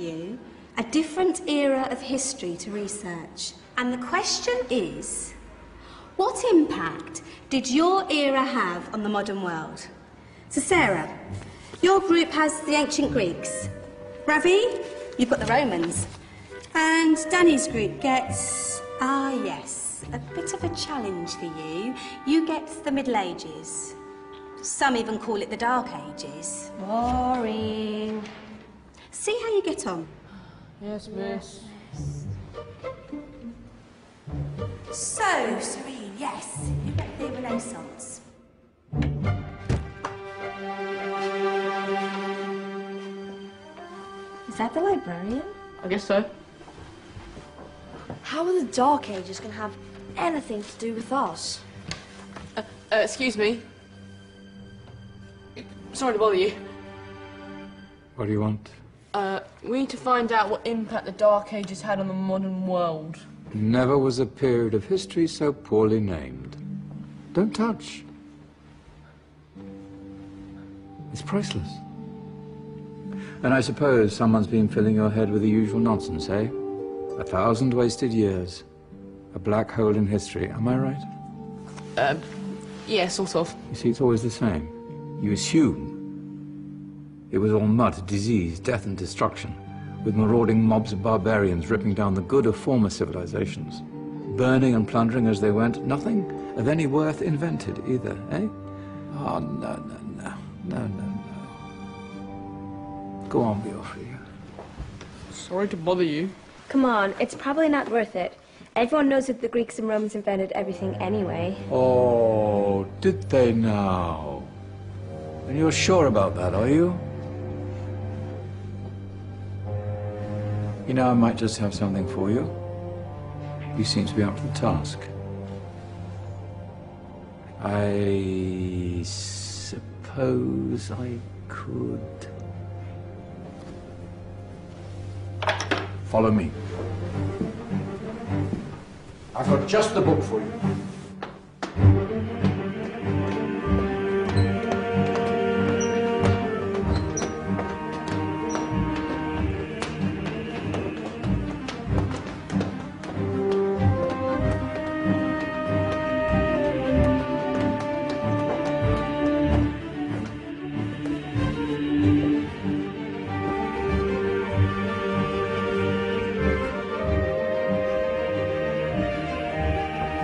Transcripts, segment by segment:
you a different era of history to research. And the question is, what impact did your era have on the modern world? So Sarah, your group has the ancient Greeks. Ravi, you've got the Romans. And Danny's group gets, yes, a bit of a challenge for you. You get the Middle Ages. Some even call it the Dark Ages. Boring. See how you get on. Yes, miss. So, Serene, yes, you get the Renaissance. Is that the librarian? I guess so. How are the Dark Ages going to have anything to do with us? Excuse me. Sorry to bother you. What do you want? We need to find out what impact the Dark Ages had on the modern world. Never was a period of history so poorly named. Don't touch. It's priceless. And I suppose someone's been filling your head with the usual nonsense, eh? 1,000 wasted years. A black hole in history, am I right? Yeah, sort of. You see, it's always the same. You assume it was all mud, disease, death and destruction, with marauding mobs of barbarians ripping down the good of former civilizations, burning and plundering as they went, nothing of any worth invented either, eh? Oh, no. Go on, Beofrey. Sorry to bother you. Come on, it's probably not worth it. Everyone knows that the Greeks and Romans invented everything anyway. Oh, did they now? And you're sure about that, are you? You know, I might just have something for you. You seem to be up to the task. I suppose I could... Follow me. I've got just the book for you.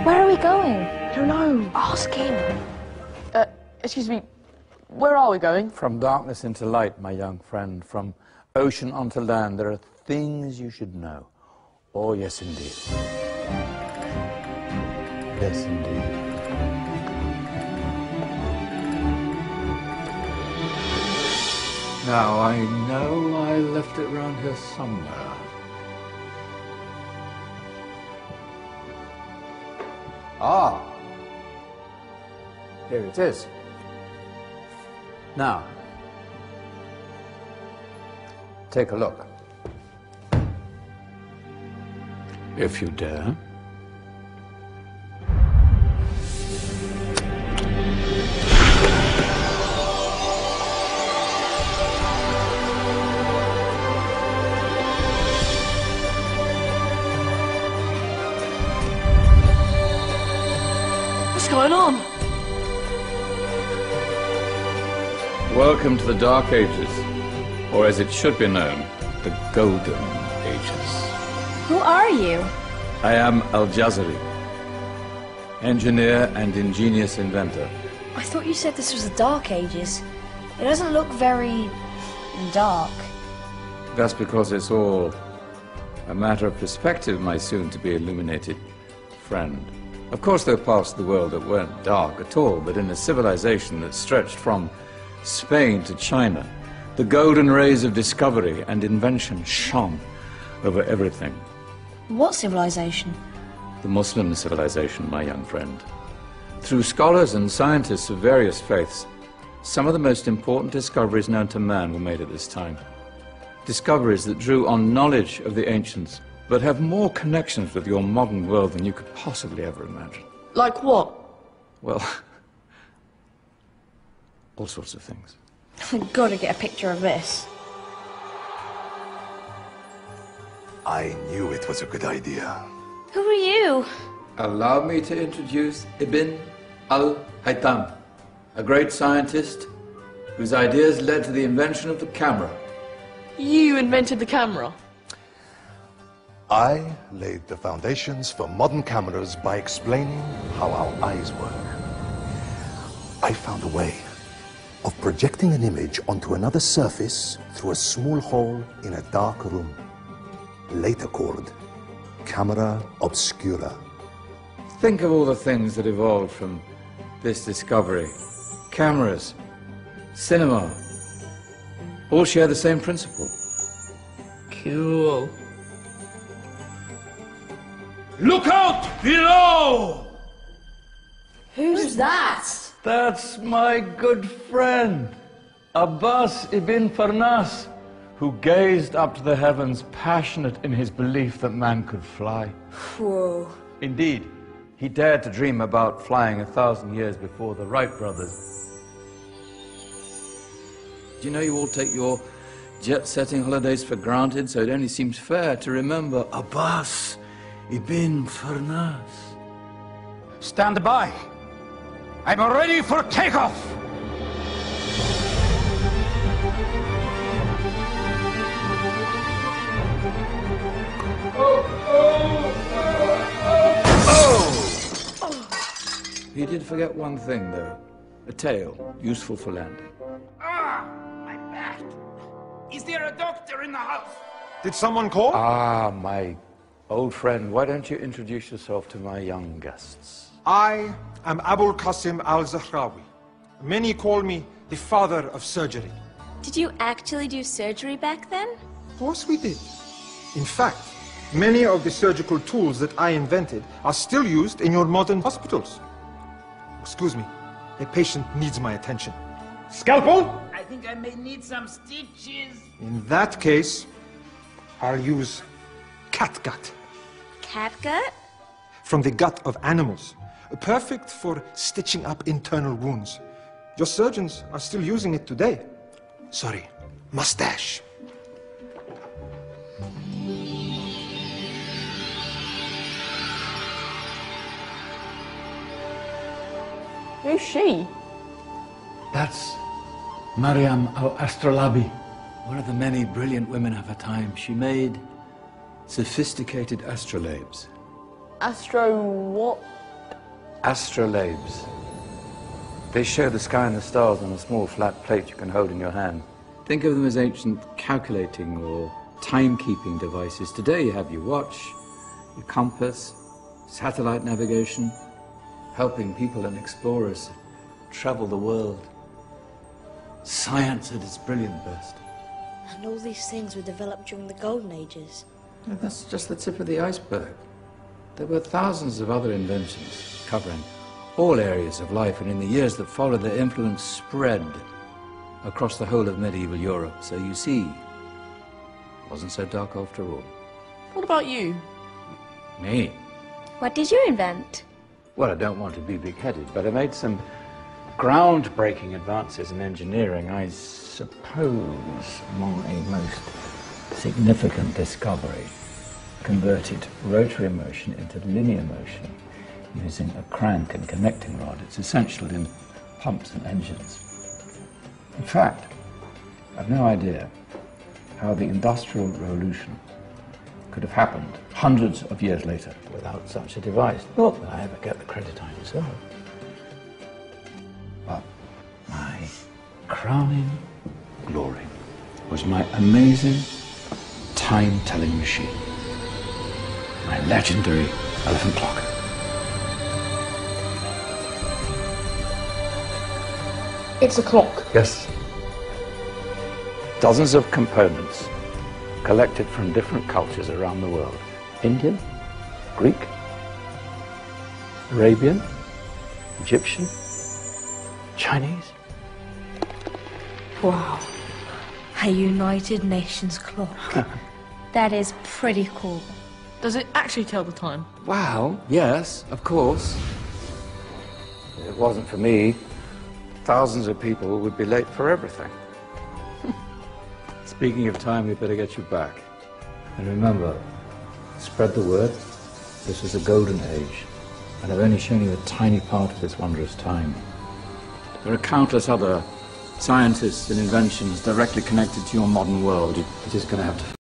Where are we going? I don't know. Ask him. Excuse me. Where are we going? From darkness into light, my young friend. From ocean onto land, there are things you should know. Oh, yes, indeed. Yes, indeed. Now, I know I left it round here somewhere. Ah, here it is. Now, take a look. If you dare. What's going on? Welcome to the Dark Ages, or as it should be known, the Golden Ages. Who are you? I am Al-Jazari, engineer and ingenious inventor. I thought you said this was the Dark Ages. It doesn't look very... dark. That's because it's all a matter of perspective, my soon-to-be illuminated friend. Of course, there are parts of the world that weren't dark at all, but in a civilization that stretched from Spain to China, the golden rays of discovery and invention shone over everything. What civilization? The Muslim civilization, my young friend. Through scholars and scientists of various faiths, some of the most important discoveries known to man were made at this time. Discoveries that drew on knowledge of the ancients, but have more connections with your modern world than you could possibly ever imagine. Like what? Well, all sorts of things. I've got to get a picture of this. I knew it was a good idea. Who are you? Allow me to introduce Ibn al-Haytham, a great scientist whose ideas led to the invention of the camera. You invented the camera? I laid the foundations for modern cameras by explaining how our eyes work. I found a way of projecting an image onto another surface through a small hole in a dark room, later called camera obscura. Think of all the things that evolved from this discovery. Cameras, cinema, all share the same principle. Cool. Look out below! Who's that? That's my good friend, Abbas ibn Farnas, who gazed up to the heavens, passionate in his belief that man could fly. Whoa. Indeed, he dared to dream about flying 1,000 years before the Wright brothers. Do you know you all take your jet-setting holidays for granted, so it only seems fair to remember Abbas ibn Farnas? Stand by. I'm ready for takeoff. You did forget one thing, though. A tail, useful for landing. Ah, my back. Is there a doctor in the house? Did someone call? Ah, my old friend, why don't you introduce yourself to my young guests? I am Abul Qasim al-Zahrawi. Many call me the father of surgery. Did you actually do surgery back then? Of course we did. In fact, many of the surgical tools that I invented are still used in your modern hospitals. Excuse me, a patient needs my attention. Scalpel? I think I may need some stitches. In that case, I'll use catgut. Catgut? From the gut of animals. Perfect for stitching up internal wounds. Your surgeons are still using it today. Sorry, mustache. Who's she? That's Maryam al-Astrolabi. One of the many brilliant women of her time. She made sophisticated astrolabes. Astro what? Astrolabes. They show the sky and the stars on a small flat plate you can hold in your hand. Think of them as ancient calculating or timekeeping devices. Today you have your watch, your compass, satellite navigation, helping people and explorers travel the world. Science at its brilliant best. And all these things were developed during the Golden Ages. And that's just the tip of the iceberg. There were thousands of other inventions covering all areas of life, and in the years that followed, their influence spread across the whole of medieval Europe. So you see, it wasn't so dark after all. What about you? Me? What did you invent? Well, I don't want to be big-headed, but I made some groundbreaking advances in engineering. I suppose my most significant discovery converted rotary motion into linear motion using a crank and connecting rod. It's essential in pumps and engines. In fact, I've no idea how the Industrial Revolution could have happened hundreds of years later without such a device. Not that I ever get the credit I deserve. But my crowning glory was my amazing time-telling machine. My legendary elephant clock. It's a clock. Yes. Dozens of components collected from different cultures around the world. Indian, Greek, Arabian, Egyptian, Chinese. Wow. A United Nations clock. That is pretty cool. Does it actually tell the time? Well, yes, of course. If it wasn't for me, thousands of people would be late for everything. Speaking of time, we better get you back. And remember, Spread the word. This is a golden age, and I've only shown you a tiny part of this wondrous time. There are countless other scientists and inventions directly connected to your modern world. You're just going to have to